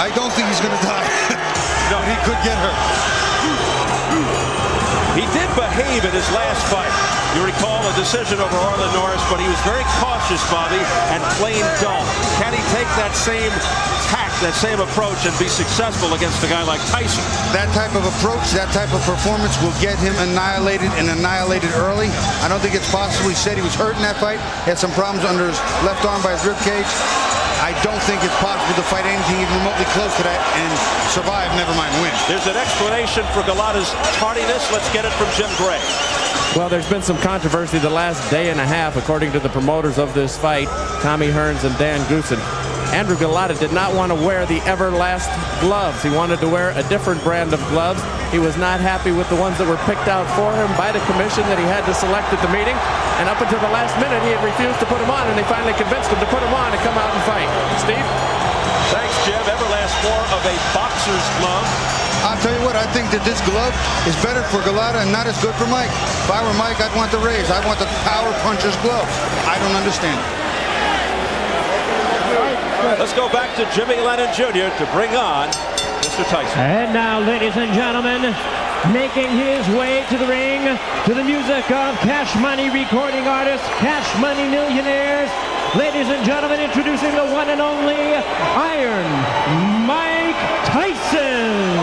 I don't think he's going to die. No, he could get hurt. He did behave in his last fight. You recall a decision over Arlen Norris, but he was very cautious, Bobby, and plain dull. Can he take that same tact, that same approach, and be successful against a guy like Tyson? That type of approach, that type of performance will get him annihilated and annihilated early. I don't think it's possible. He said he was hurt in that fight. He had some problems under his left arm by his rib cage. I don't think it's possible to fight anything even remotely close to that and survive, never mind win. There's an explanation for Golota's tardiness. Let's get it from Jim Gray. Well, there's been some controversy the last day and a half, according to the promoters of this fight, Tommy Hearns and Dan Goossen. Andrew Golota did not want to wear the Everlast gloves. He wanted to wear a different brand of gloves. He was not happy with the ones that were picked out for him by the commission that he had to select at the meeting. And up until the last minute, he had refused to put them on, and they finally convinced him to put them on and come out and fight. Steve? Thanks, Jim. Everlast more of a boxer's glove. I'll tell you what, I think that this glove is better for Golota and not as good for Mike. If I were Mike, I'd want the Rays. I want the power puncher's gloves. I don't understand it. Let's go back to Jimmy Lennon Jr. to bring on Mr. Tyson. And now, ladies and gentlemen, making his way to the ring to the music of Cash Money recording artists, Cash Money Millionaires. Ladies and gentlemen, introducing the one and only Iron Mike Tyson.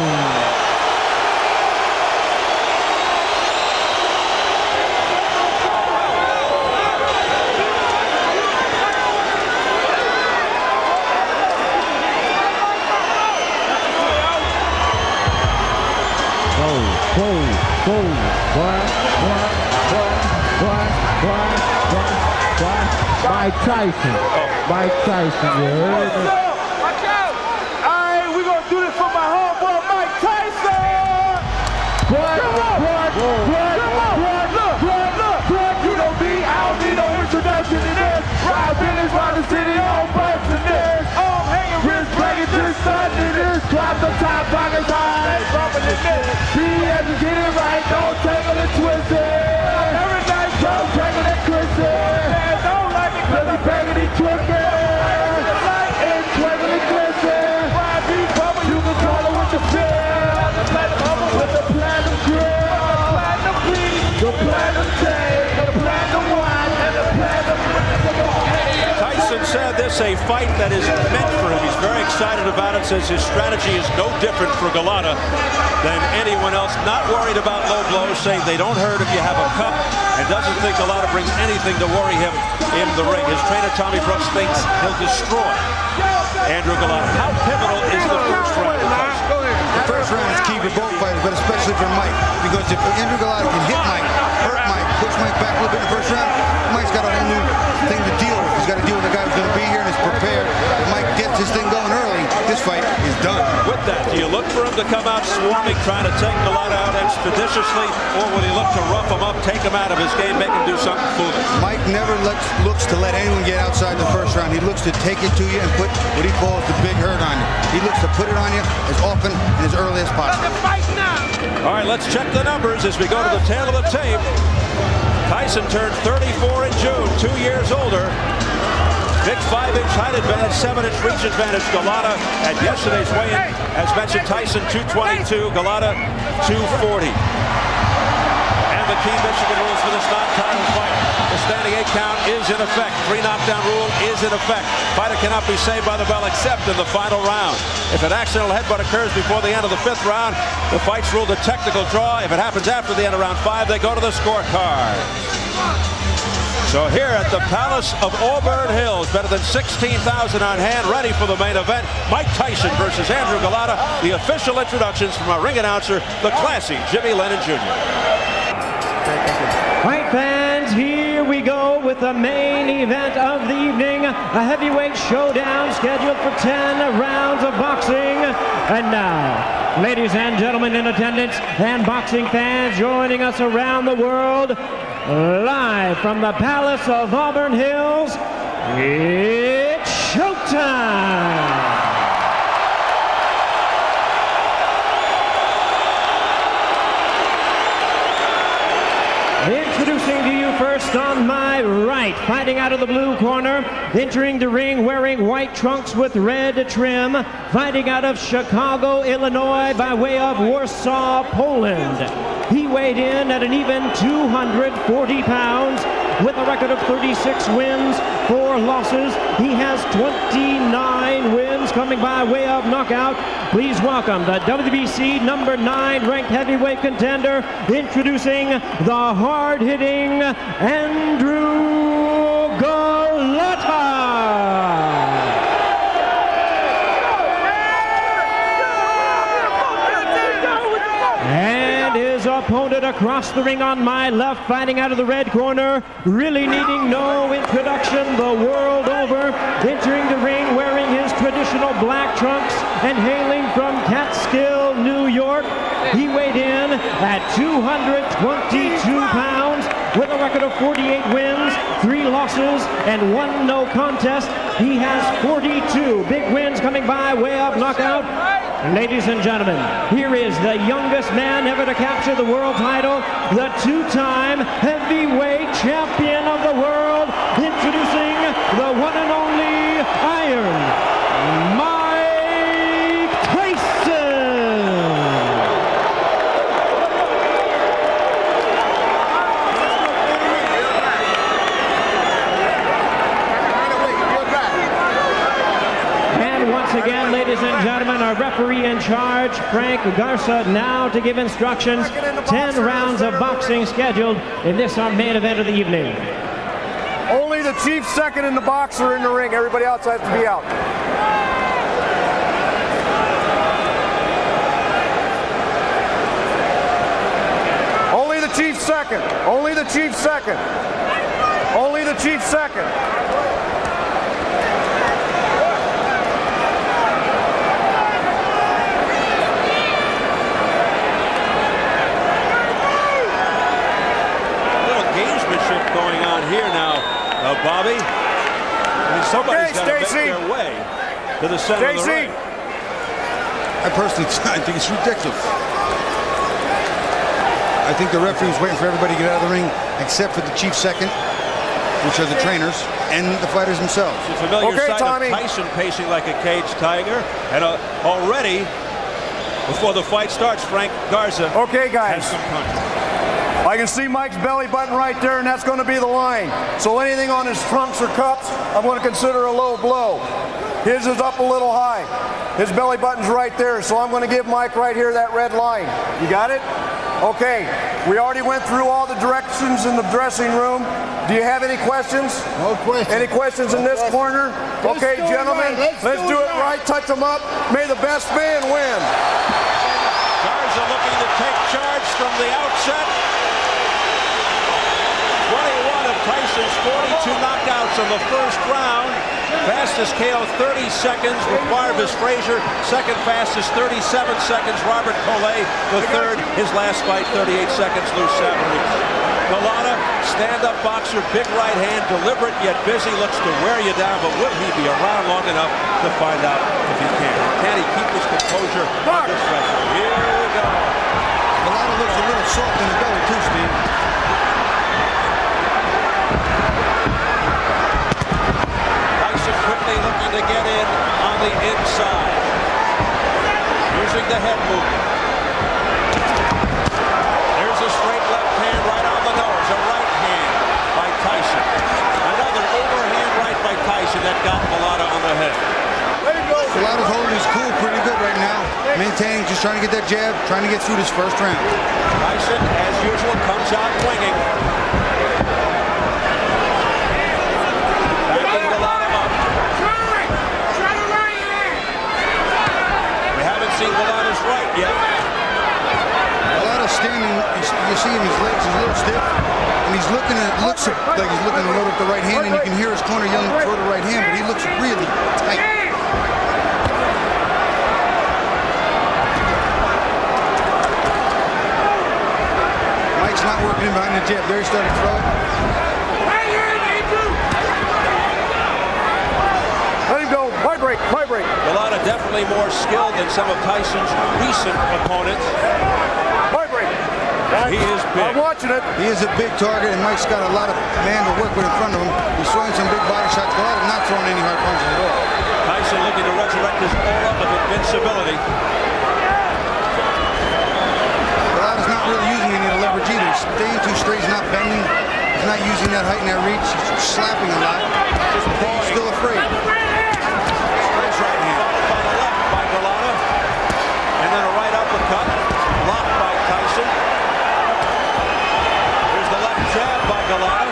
Mike Tyson. Mike Tyson, you heard it. Watch out! Alright, we're gonna do this for my homeboy Mike Tyson! Look! You know me, I don't need no introduction to this. Ride business round the city on bus to this. I'm hanging wrist, breaking to the sun to this. Drop the top, pockets high, bumping the this. Be as you get it right, don't tangle and twist it. Every night, don't tangle and twist it. Don't like it, cause I'm begging and twisting. And twinkle and twisting. You can call it with the feel. With the platinum grill. The platinum beat. The platinum tape. The platinum wine. And the platinum Tyson said this a fight that is meant for him. He's very excited about it, says his strategy is no different for Golota than anyone else. Not worried about low blows, saying they don't hurt if you have a cup, and doesn't think Golota brings anything to worry him in the ring. His trainer, Tommy Brooks, thinks he'll destroy Andrew Golota. How pivotal is the first round for Tyson? The first round is key for both fighters, but especially for Mike. Because if Andrew Golota can hit Mike, hurt Mike, push Mike back a little bit in the first round, Mike's got a whole new thing to deal with. He's got to deal with a guy who's going to be here and is prepared. If Mike gets his thing going early, this fight is done. With that, do you look for him to come out swarming, trying to take Golota out expeditiously, or will he look to rough him up, take him out of his game, make him do something foolish? Mike never looks to let anyone get outside the first round. He looks to take it to you and put what he calls the big hurt on you. He looks to put it on you as often and as early as possible. All right, let's check the numbers as we go to the tail of the tape. Tyson turned 34 in June, 2 years older. Big 5-inch height advantage, 7-inch reach advantage. Golota at yesterday's weigh-in, as mentioned, Tyson 222, Golota 240. And the key Michigan rules for this non-title fight. The standing 8 count is in effect. 3 knockdown rule is in effect. Fighter cannot be saved by the bell except in the final round. If an accidental headbutt occurs before the end of the 5th round, the fight's ruled a technical draw. If it happens after the end of round 5, they go to the scorecard. So here at the Palace of Auburn Hills, better than 16,000 on hand, ready for the main event. Mike Tyson versus Andrew Golota. The official introductions from our ring announcer, the classy Jimmy Lennon Jr. Fight fans, here we go with the main event of the evening. A heavyweight showdown scheduled for 10 rounds of boxing. And now, ladies and gentlemen in attendance and boxing fans joining us around the world, live from the Palace of Auburn Hills, it's showtime! Introducing to you first First on my right, fighting out of the blue corner, entering the ring wearing white trunks with red trim, fighting out of Chicago, Illinois by way of Warsaw, Poland. He weighed in at an even 240 pounds with a record of 36 wins, 4 losses. He has 29 wins coming by way of knockout. Please welcome the WBC number 9 ranked heavyweight contender, introducing the hard-hitting Andrew Golota. And his opponent across the ring on my left, fighting out of the red corner, really needing no introduction the world over, entering the ring wearing his traditional black trunks and hailing from Catskill, New York. He weighed in at 222 pounds with a record of 48 wins, 3 losses, and 1 no contest. He has 42 big wins coming by way of knockout. Ladies and gentlemen, here is the youngest man ever to capture the world title, the 2-time heavyweight champion of the world, introducing the one and only Iron Mike Tyson. And once again, ladies and gentlemen, our referee in charge, Frank Garza, now to give instructions. 10 rounds of boxing scheduled in this, our main event of the evening. Only the chief second and the boxer in the ring. Everybody else has to be out. Only the chief second. Only the chief second. Only the chief second. Going on here now, Bobby. I mean, somebody's got to make their way to the center of the ring. I personally think it's ridiculous. I think the referee's waiting for everybody to get out of the ring, except for the chief second, which are the trainers, and the fighters themselves. It's a familiar sight of Tyson pacing like a caged tiger, and already, before the fight starts, Frank Garza has some punches. I can see Mike's belly button right there, and that's going to be the line. So anything on his trunks or cups, I'm going to consider a low blow. His is up a little high. His belly button's right there, so I'm going to give Mike right here that red line. You got it? Okay. We already went through all the directions in the dressing room. Do you have any questions? No questions. Any questions in this corner? Okay, gentlemen, let's do it right. Touch them up. May the best man win. Garza looking to take charge from the outset. 21 of Tyson's 42 knockouts in the first round. Fastest KO 30 seconds with Barvis Frazier. Second fastest 37 seconds Robert Collet. The third, his last fight, 38 seconds, Lou Savarese. Golota, stand-up boxer, big right hand, deliberate yet busy, looks to wear you down, but will he be around long enough to find out if he can? Can he keep his composure under pressure? Here we go. Golota looks a little soft in the belly too, Steve. Quickly looking to get in on the inside. Using the head movement. There's a straight left hand right on the nose. A right hand by Tyson. Another overhand right by Tyson that got Golota on the head. Golota's holding his cool pretty good right now. Maintaining, just trying to get that jab, trying to get through this first round. Tyson, as usual, comes out winging. Backing Golota up. Seen Golota's right yet. Golota standing, you see him, his legs is a little stiff, and he's looking at, looks like he's looking to load up the right hand, and you can hear his corner yelling for the right hand, but he looks really tight. Mike's not working in behind the jab. There he started to throw it. Let him go. Vibrate. Golota definitely more skilled than some of Tyson's recent opponents. Vibrate. He is big. I'm watching it. He is a big target, and Mike's got a lot of man to work with in front of him. He's throwing some big body shots. Golota not throwing any hard punches at all. Tyson looking to resurrect his aura of invincibility. Golota's not really using any of the leverage either. He's staying too straight. He's not bending. He's not using that height and that reach. He's slapping a lot. He's still afraid. Straight right hand. By the left by Golota. And then a right uppercut. Blocked by Tyson. Here's the left jab by Golota.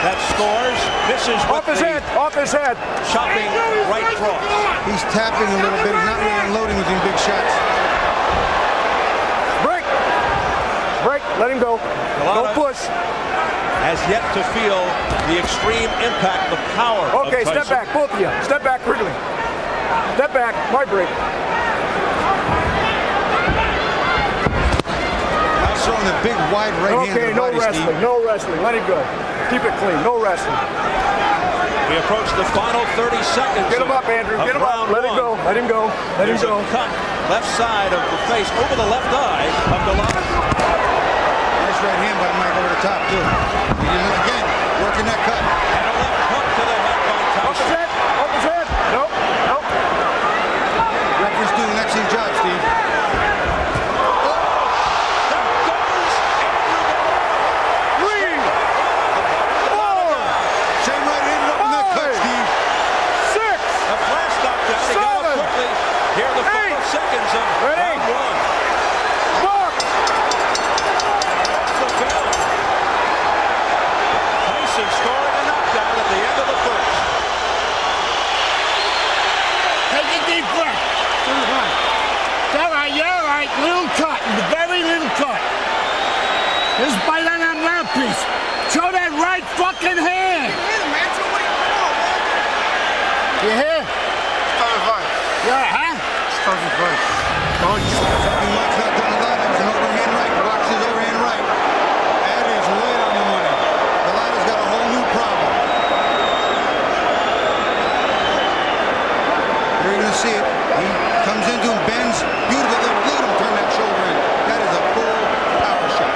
That scores. Misses with Off his head. Off his head. chopping right cross. He's tapping a little bit. He's not really unloading with these big shots. Break. Break. Let him go. Golota Don't push. has yet to feel the extreme impact, the power Okay, of Tyson. step back, both of you. Step back quickly. Step back. My break. That's throwing a big, wide right hand to Okay, the no body, wrestling. Steve. No wrestling. Let it go. Keep it clean. No wrestling. We approach the final 30 seconds. Get him up, Andrew. Get him up. Let him go. Let him go. Let him There's go. a cut left side of the face over the left eye of Golota. Nice right hand by Mike over the top, too. Again, working that cut. And a left hook to the head by Up his Tyson. head. Up his head. Nope. Nope. Referee's doing an excellent job, Steve. Three. Four. Same right hand up in that cut, Steve. Six. A flash knockdown. He got up Seven. quickly. Here are the final Eight. seconds of Ready. round one. Box. That's the bell. Tyson scoring a knockdown at the end of the first. Take a deep breath. You're all right. Little cut, very little cut. Just bite on that mouthpiece. Show that right fucking hand. You hear? Yeah, huh? Something Mike's not done a lot of. It's an overhand right. Watch his overhand right. That is right on the money. Golota's got a whole new problem. You're going to see it. He comes into him, bends. Beautiful. Look at him turn that shoulder in. That is a full power shot.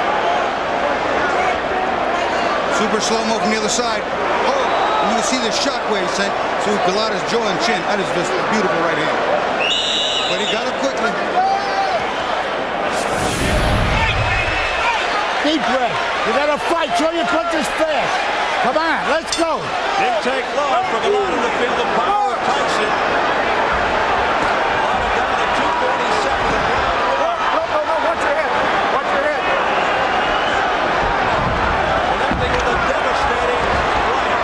Super slow-mo from the other side. Oh, and you can see the shockwave sent to Golota's jaw and chin. That is just a beautiful right hand. But he got it quickly. Deep breath. You gotta fight. Show your punches fast. Come on, let's go. Didn't take long for Golota to feel the power of Tyson. Golota down at 247 in round one. No. Watch your head. Watch your head. Connecting with a devastating right.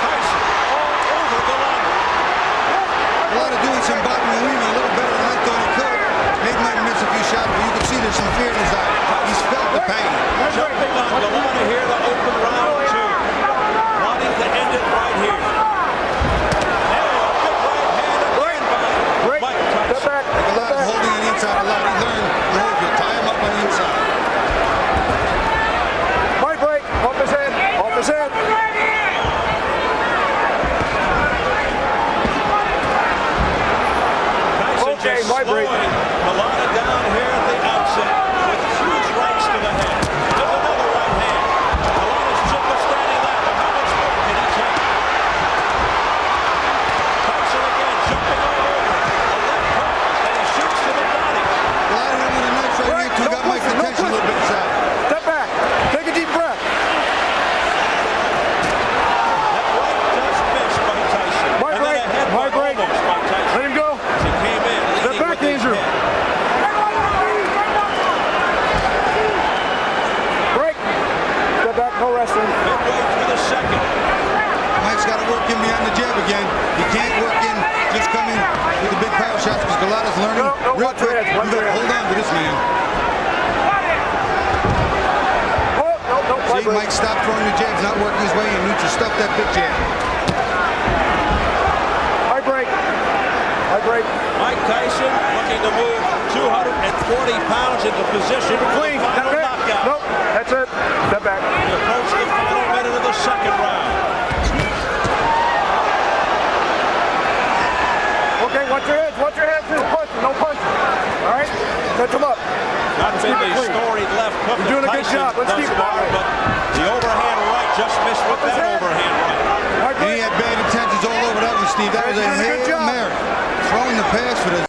Tyson all over Golota. Golota doing some boxing and weaving a little better than I thought he could. Maybe might miss a few shots, but you can see there's some fear in his eye. He's felt the pain. Jumping on Golota here to open round two. Wanting to end it right here. Now a big right hand again by Break. Mike Step Tyson. back. Golota holding on the inside a lot. He learned to hold you. Tie him up on the inside. My break. Off his head. Off his head. Tyson Okay, just my break. slowing Golota down here at the outset with huge rights to the head. There's another right hand. Golota's chin was standing left. How much more can he take? Tyson again jumping all over it. A left hook and he shoots to the body. Golota hit him with a nice right hand, too. Got Mike's attention a little bit inside. Step back. Take a deep breath. That right just missed by Tyson. My And then break. a headbutt My break. almost by Tyson. Let him go. As he came in Step leading back, with his Andrew. head. Break. Step back. No wrestling. Midway through the second. Mike's got to work in behind the jab again. He can't work in just coming with the big power shots because Golota's learning No, real watch your quick. head, You watch got your to head. hold on to this man. Oh, no. My See, break. Mike stopped throwing the jabs, not working his way, and needs to stuff that big jab. My break. My break. Mike Tyson looking to move 240 pounds into position for the Clean. final Step back. knockout. Nope. That's it. Step back. We approach the final minute of the second round. Okay, watch your heads. Watch your heads. Punch. No punching. All right? Catch him up. Not been a storied left hook. You're doing a good Tyson job. Let's thus keep it far, that way. but the overhand right just missed with that overhand right. And he had bad intentions all over that one, Steve. That was a You're doing a good Hail job. Mary. Throwing the pass for the